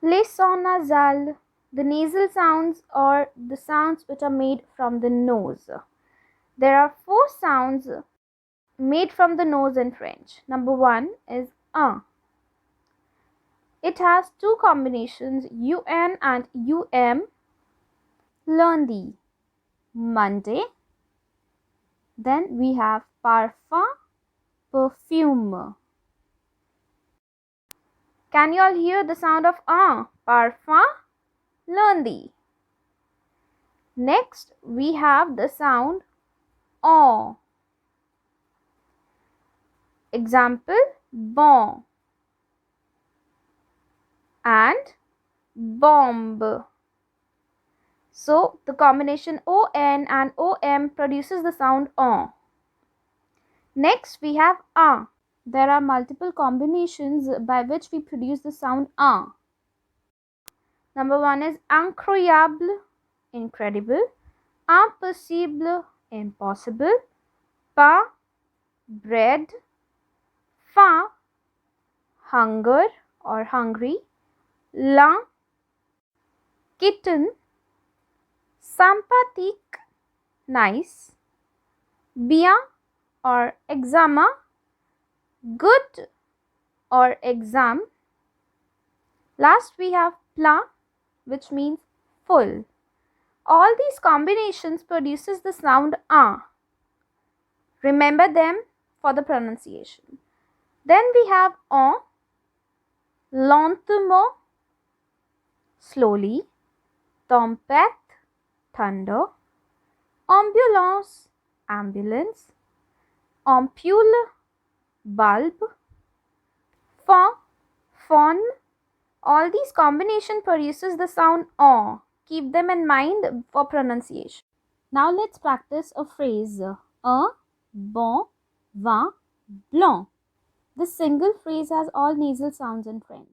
Les sons nasales, the nasal sounds or the sounds which are made from the nose. There are four sounds made from the nose in French. Number one is un. It has two combinations, un and um. Lundi, Monday. Then we have parfum, perfume. Can you all hear the sound of parfum, lundi. Next we have the sound en. Example, bon and bomb. So the combination on and om produces the sound en. Next we have un. There are multiple combinations by which we produce the sound un. Number one is incroyable, incredible, impossible, impossible, pain, bread, faim, hunger or hungry, l'un, kitten, sympathique, nice, bien or examen, good or exam. Last we have plein, which means full. All these combinations produces the sound un. Remember them for the pronunciation. Then we have en, lentement, slowly, tempête, thunder, ambulance, ambulance, ampoule, bulb, fawn, fawn. All these combination produces the sound en. Keep them in mind for pronunciation. Now let's practice a phrase. Un, bon, vin, blanc. This single phrase has all nasal sounds in French.